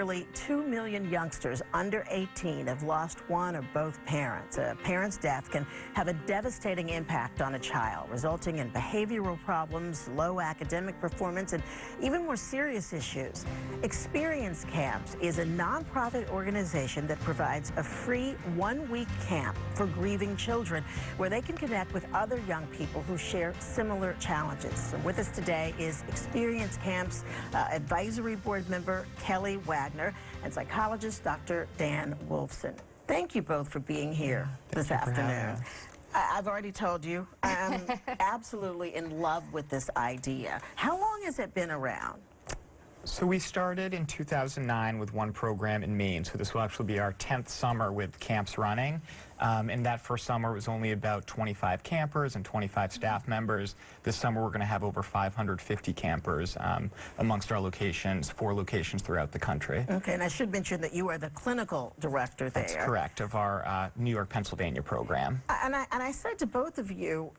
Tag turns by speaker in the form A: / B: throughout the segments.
A: Nearly 2 million youngsters under 18 have lost one or both parents. A parent's death can have a devastating impact on a child, resulting in behavioral problems, low academic performance, and even more serious issues. Experience Camps is a nonprofit organization that provides a free one-week camp for grieving children where they can connect with other young people who share similar challenges. So with us today is Experience Camps Advisory Board member Kellie Wagner and psychologist Dr. Dan Wolfson. Thank you both for being here this afternoon. I've already told you, I'm absolutely in love with this idea. How long has it been around?
B: So we started in 2009 with one program in Maine, so this will actually be our 10th summer with camps running. And that first summer was only about 25 campers and 25 staff members. This summer we're going to have over 550 campers amongst our locations, 4 locations throughout the country.
A: Okay, and I should mention that you are the clinical director there.
B: That's correct, of our New York, Pennsylvania program.
A: And I said to both of you,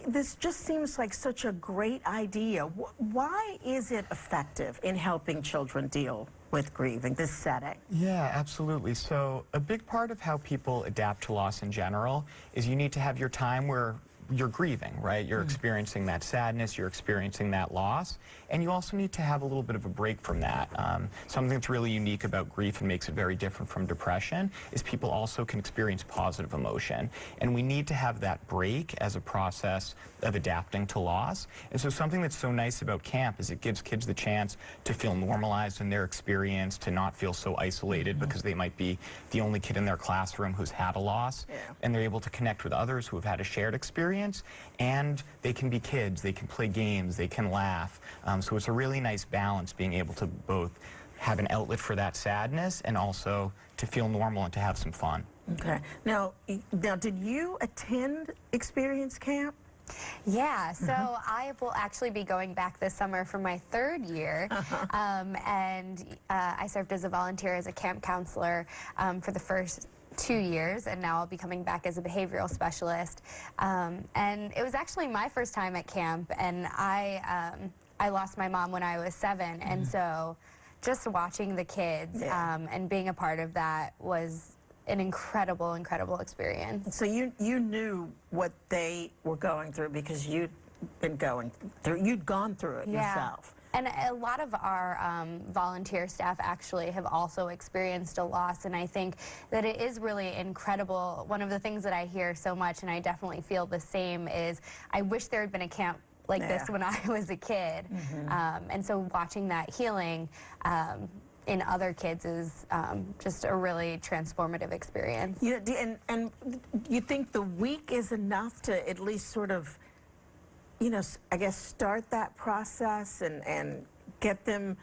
A: this just seems like such a great idea. Why is it effective in helping children deal with grieving, this setting?
B: Yeah, absolutely. So a big part of how people adapt to loss in general is you need to have your time where you're grieving, right? You're experiencing that sadness, you're experiencing that loss, and you also need to have a little bit of a break from that. Something that's really unique about grief and makes it very different from depression is people also can experience positive emotion, and we need to have that break as a process of adapting to loss. And so something that's so nice about camp is it gives kids the chance to feel normalized in their experience, to not feel so isolated because they might be the only kid in their classroom who's had a loss, and they're able to connect with others who have had a shared experience. And they can be kids, they can play games, they can laugh. So it's a really nice balance being able to both have an outlet for that sadness and also to feel normal and to have some fun.
A: Okay. Now did you attend Experience Camp?
C: Yeah, so I will actually be going back this summer for my 3rd year, and I served as a volunteer as a camp counselor for the first 2 years, and now I'll be coming back as a behavioral specialist. And it was actually my first time at camp, and I lost my mom when I was 7, and so just watching the kids and being a part of that was an incredible, incredible experience.
A: So you knew what they were going through because you'd gone through it yourself.
C: And a lot of our volunteer staff actually have also experienced a loss, and I think that it is really incredible. One of the things that I hear so much, and I definitely feel the same, is I wish there had been a camp like this when I was a kid. And so watching that healing in other kids is just a really transformative experience.
A: Yeah, and you think the week is enough to at least sort of, you know, I guess start that process and get them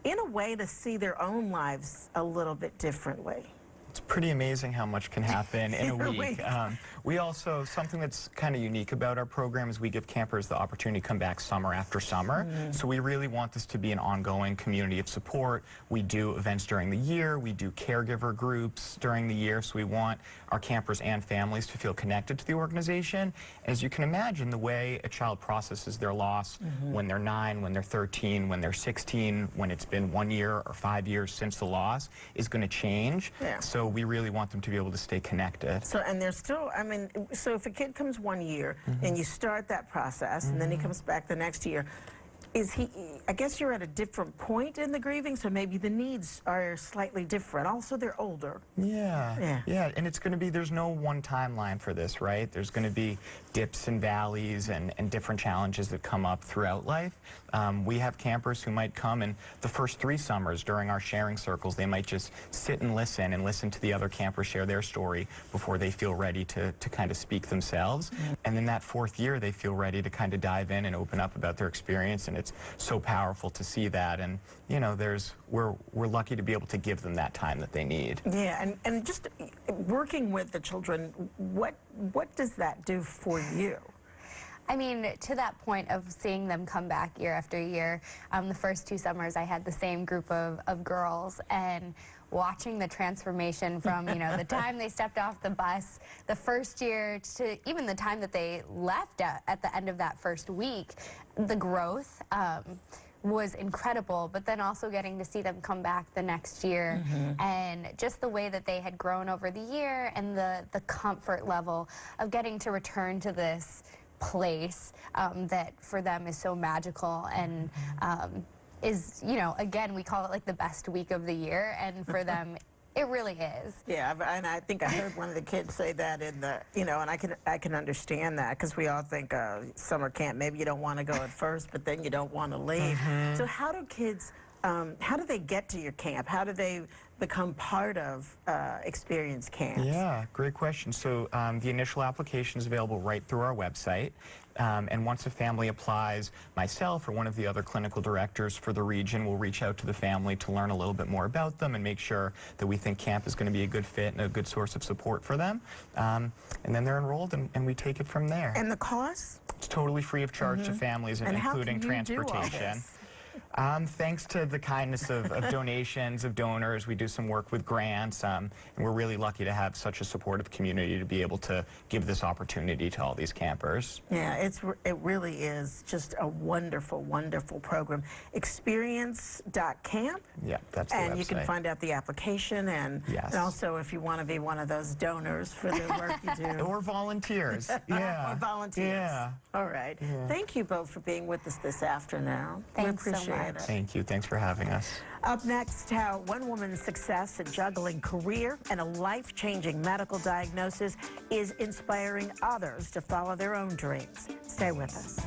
A: in a way to see their own lives a little bit differently?
B: It's pretty amazing how much can happen in a week. We also, something that's kind of unique about our program is we give campers the opportunity to come back summer after summer. So we really want this to be an ongoing community of support. We do events during the year. We do caregiver groups during the year. So we want our campers and families to feel connected to the organization. As you can imagine, the way a child processes their loss when they're 9, when they're 13, when they're 16, when it's been 1 year or 5 years since the loss is going to change. So we really want them to be able to stay connected.
A: So, and they're still, I mean, so if a kid comes 1 year and you start that process and then he comes back the next year, is he, I guess you're at a different point in the grieving, so maybe the needs are slightly different. Also, they're older.
B: Yeah, and it's going to be, there's no one timeline for this, right? There's going to be dips and valleys and different challenges that come up throughout life. We have campers who might come, and the first 3 summers during our sharing circles, they might just sit and listen to the other campers share their story before they feel ready to kind of speak themselves. And then that 4th year, they feel ready to kind of dive in and open up about their experience, and it's so powerful to see that. And you know, we're lucky to be able to give them that time that they need.
A: Yeah, and just working with the children, what does that do for you?
C: I mean, to that point of seeing them come back year after year, the first 2 summers I had the same group of girls, and watching the transformation from, you know, the time they stepped off the bus the first year to even the time that they left at the end of that first week, the growth was incredible, but then also getting to see them come back the next year, and just the way that they had grown over the year, and the comfort level of getting to return to this place that for them is so magical, and is, you know, again, we call it like the best week of the year, and for them it really is.
A: Yeah, and I think I heard one of the kids say that in the, you know, and I can understand that, because we all think summer camp, maybe you don't want to go at first, but then you don't want to leave. So how do kids, how do they get to your camp? How do they become part of experience camps?
B: Yeah, great question. So the initial application is available right through our website. And once a family applies, myself or one of the other clinical directors for the region will reach out to the family to learn a little bit more about them and make sure that we think camp is going to be a good fit and a good source of support for them. And then they're enrolled, and we take it from there.
A: And the cost?
B: It's totally free of charge to families,
A: And
B: including
A: how can you do all
B: transportation.
A: this?
B: Thanks to the kindness of donations, of donors, we do some work with grants, and we're really lucky to have such a supportive community to be able to give this opportunity to all these campers.
A: Yeah, it really is just a wonderful, wonderful program. Experience.camp.
B: Yeah, that's the website.
A: And you can find out the application, and,
B: Yes.
A: and also if you want to be one of those donors for the work you do.
B: Or volunteers. Yeah.
A: Or volunteers.
B: Yeah.
A: All right.
B: Yeah.
A: Thank you both for being with us this afternoon.
C: Thanks so
A: we appreciate
C: much.
A: it.
B: Thank you. Thanks for having us.
A: Up next, how one woman's success at juggling career and a life-changing medical diagnosis is inspiring others to follow their own dreams. Stay with us.